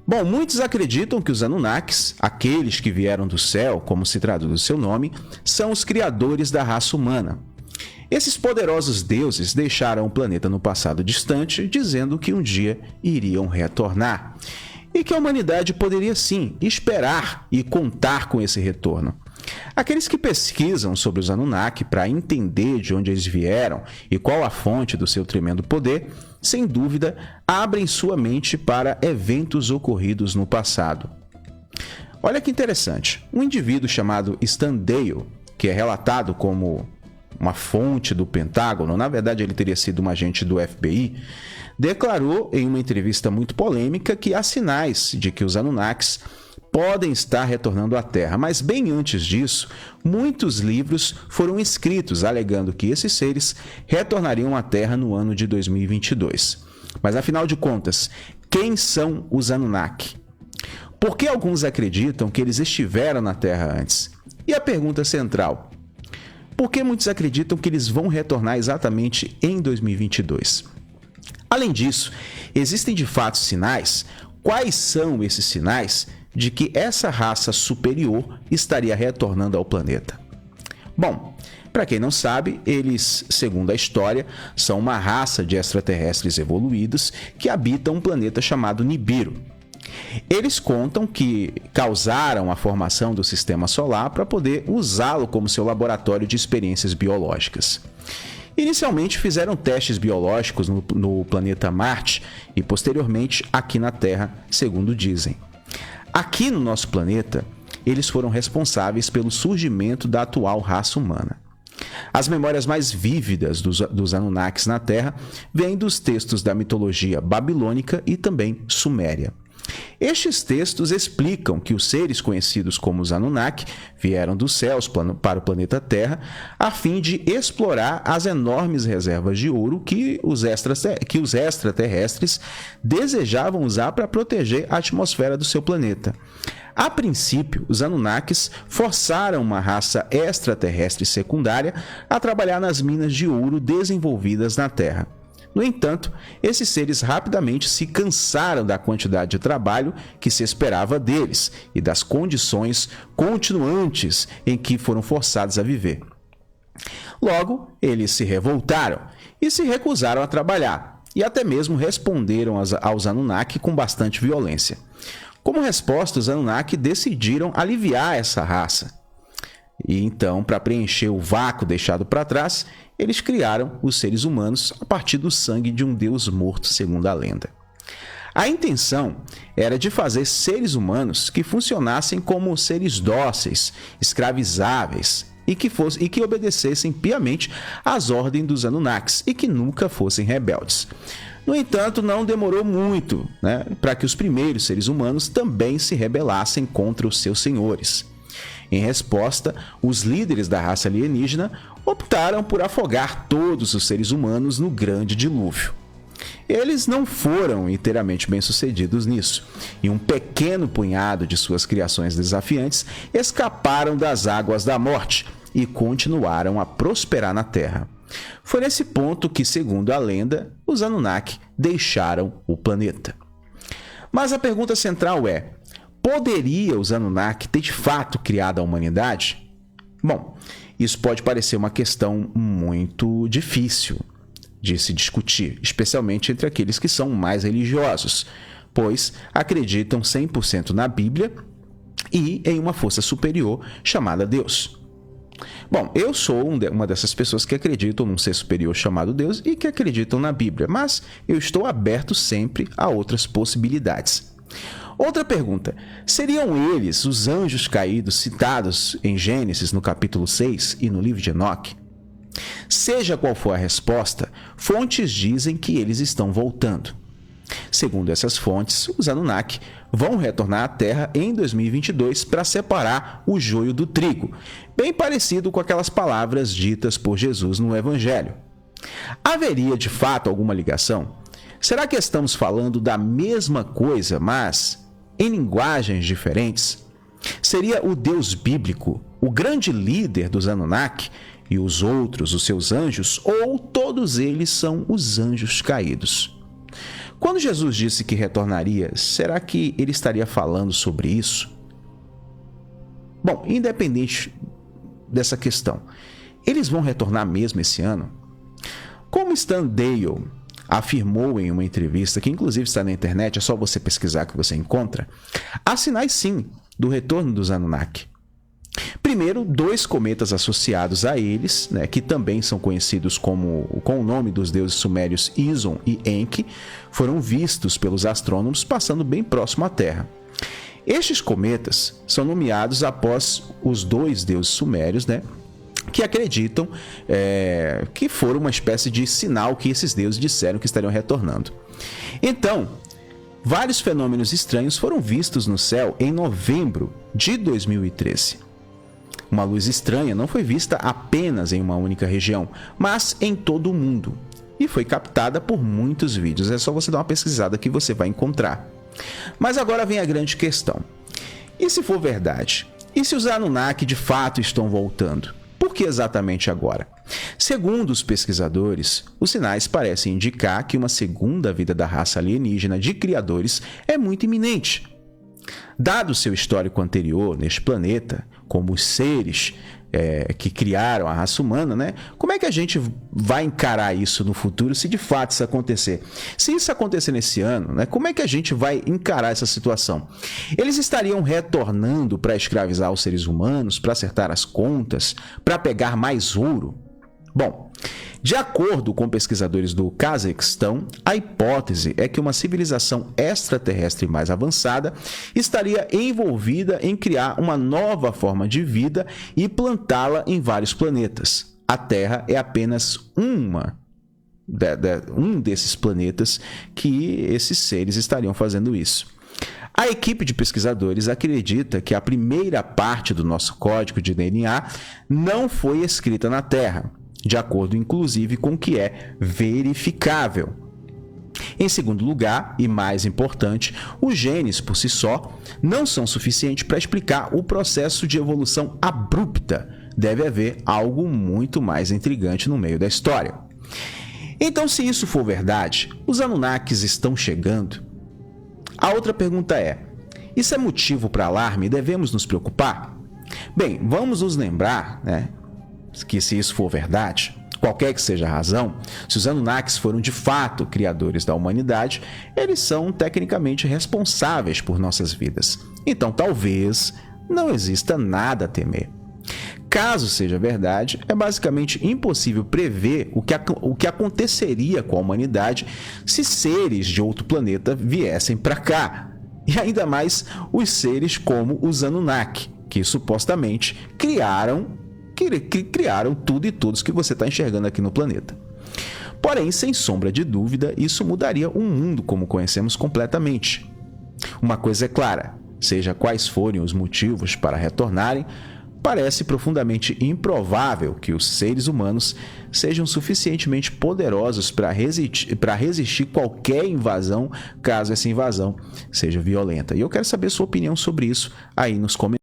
Bom, muitos acreditam que os Anunnakis, aqueles que vieram do céu, como se traduz o seu nome, são os criadores da raça humana. Esses poderosos deuses deixaram o planeta no passado distante, dizendo que um dia iriam retornar. E que a humanidade poderia sim esperar e contar com esse retorno. Aqueles que pesquisam sobre os Anunnaki para entender de onde eles vieram e qual a fonte do seu tremendo poder, sem dúvida, abrem sua mente para eventos ocorridos no passado. Olha que interessante, um indivíduo chamado Stan Dale, que é relatado como uma fonte do Pentágono, na verdade ele teria sido um agente do FBI, declarou em uma entrevista muito polêmica que há sinais de que os Anunnakis podem estar retornando à Terra, mas bem antes disso, muitos livros foram escritos alegando que esses seres retornariam à Terra no ano de 2022. Mas afinal de contas, quem são os Anunnaki? Por que alguns acreditam que eles estiveram na Terra antes? E a pergunta central: por que muitos acreditam que eles vão retornar exatamente em 2022? Além disso, existem de fato sinais? Quais são esses sinais de que essa raça superior estaria retornando ao planeta? Bom, para quem não sabe, eles, segundo a história, são uma raça de extraterrestres evoluídos que habitam um planeta chamado Nibiru. Eles contam que causaram a formação do sistema solar para poder usá-lo como seu laboratório de experiências biológicas. Inicialmente fizeram testes biológicos no planeta Marte e posteriormente aqui na Terra, segundo dizem. Aqui no nosso planeta, eles foram responsáveis pelo surgimento da atual raça humana. As memórias mais vívidas dos Anunnakis na Terra vêm dos textos da mitologia babilônica e também suméria. Estes textos explicam que os seres conhecidos como os Anunnaki vieram dos céus para o planeta Terra a fim de explorar as enormes reservas de ouro que os extraterrestres desejavam usar para proteger a atmosfera do seu planeta. A princípio, os Anunnakis forçaram uma raça extraterrestre secundária a trabalhar nas minas de ouro desenvolvidas na Terra. No entanto, esses seres rapidamente se cansaram da quantidade de trabalho que se esperava deles e das condições continuantes em que foram forçados a viver. Logo, eles se revoltaram e se recusaram a trabalhar, e até mesmo responderam aos Anunnaki com bastante violência. Como resposta, os Anunnaki decidiram aliviar essa raça. E então, para preencher o vácuo deixado para trás, eles criaram os seres humanos a partir do sangue de um deus morto, segundo a lenda. A intenção era de fazer seres humanos que funcionassem como seres dóceis, escravizáveis e que obedecessem piamente às ordens dos Anunnakis e que nunca fossem rebeldes. No entanto, não demorou muito, para que os primeiros seres humanos também se rebelassem contra os seus senhores. Em resposta, os líderes da raça alienígena optaram por afogar todos os seres humanos no grande dilúvio. Eles não foram inteiramente bem-sucedidos nisso, e um pequeno punhado de suas criações desafiantes escaparam das águas da morte e continuaram a prosperar na Terra. Foi nesse ponto que, segundo a lenda, os Anunnaki deixaram o planeta. Mas a pergunta central é: poderia os Anunnaki ter de fato criado a humanidade? Bom, isso pode parecer uma questão muito difícil de se discutir, especialmente entre aqueles que são mais religiosos, pois acreditam 100% na Bíblia e em uma força superior chamada Deus. Bom, eu sou uma dessas pessoas que acreditam num ser superior chamado Deus e que acreditam na Bíblia, mas eu estou aberto sempre a outras possibilidades. Outra pergunta: seriam eles os anjos caídos citados em Gênesis no capítulo 6 e no livro de Enoque? Seja qual for a resposta, fontes dizem que eles estão voltando. Segundo essas fontes, os Anunnaki vão retornar à Terra em 2022 para separar o joio do trigo, bem parecido com aquelas palavras ditas por Jesus no Evangelho. Haveria de fato alguma ligação? Será que estamos falando da mesma coisa, mas em linguagens diferentes? Seria o Deus bíblico o grande líder dos Anunnaki e os outros os seus anjos, ou todos eles são os anjos caídos? Quando Jesus disse que retornaria, será que ele estaria falando sobre isso? Bom, independente dessa questão, eles vão retornar mesmo esse ano? Como Stan Dale afirmou em uma entrevista, que inclusive está na internet, é só você pesquisar que você encontra, há sinais sim do retorno dos Anunnaki. Primeiro, 2 cometas associados a eles, né, que também são conhecidos com o nome dos deuses sumérios Izon e Enki, foram vistos pelos astrônomos passando bem próximo à Terra. Estes cometas são nomeados após os 2 deuses sumérios, né, que acreditam que foram uma espécie de sinal que esses deuses disseram que estariam retornando. Então, vários fenômenos estranhos foram vistos no céu em novembro de 2013. Uma luz estranha não foi vista apenas em uma única região, mas em todo o mundo. E foi captada por muitos vídeos. É só você dar uma pesquisada que você vai encontrar. Mas agora vem a grande questão. E se for verdade? E se os Anunnaki de fato estão voltando? Por que exatamente agora? Segundo os pesquisadores, os sinais parecem indicar que uma segunda vida da raça alienígena de criadores é muito iminente. Dado seu histórico anterior neste planeta, como os seres que criaram a raça humana, né? Como é que a gente vai encarar isso no futuro se de fato isso acontecer? Se isso acontecer nesse ano, né? Como é que a gente vai encarar essa situação? Eles estariam retornando para escravizar os seres humanos, para acertar as contas, para pegar mais ouro? Bom, de acordo com pesquisadores do Cazaquistão, a hipótese é que uma civilização extraterrestre mais avançada estaria envolvida em criar uma nova forma de vida e plantá-la em vários planetas. A Terra é apenas um desses planetas que esses seres estariam fazendo isso. A equipe de pesquisadores acredita que a primeira parte do nosso código de DNA não foi escrita na Terra, de acordo inclusive com o que é verificável. Em segundo lugar, e mais importante, os genes por si só não são suficientes para explicar o processo de evolução abrupta. Deve haver algo muito mais intrigante no meio da história. Então, se isso for verdade, os Anunnakis estão chegando? A outra pergunta é: isso é motivo para alarme? Devemos nos preocupar? Bem, vamos nos lembrar, né, que se isso for verdade, qualquer que seja a razão, se os Anunnakis foram de fato criadores da humanidade, eles são tecnicamente responsáveis por nossas vidas. Então talvez não exista nada a temer. Caso seja verdade, é basicamente impossível prever o que aconteceria com a humanidade se seres de outro planeta viessem para cá. E ainda mais os seres como os Anunnaki, que supostamente criaram tudo e todos que você está enxergando aqui no planeta. Porém, sem sombra de dúvida, isso mudaria o mundo como conhecemos completamente. Uma coisa é clara, seja quais forem os motivos para retornarem, parece profundamente improvável que os seres humanos sejam suficientemente poderosos para resistir qualquer invasão, caso essa invasão seja violenta. E eu quero saber sua opinião sobre isso aí nos comentários.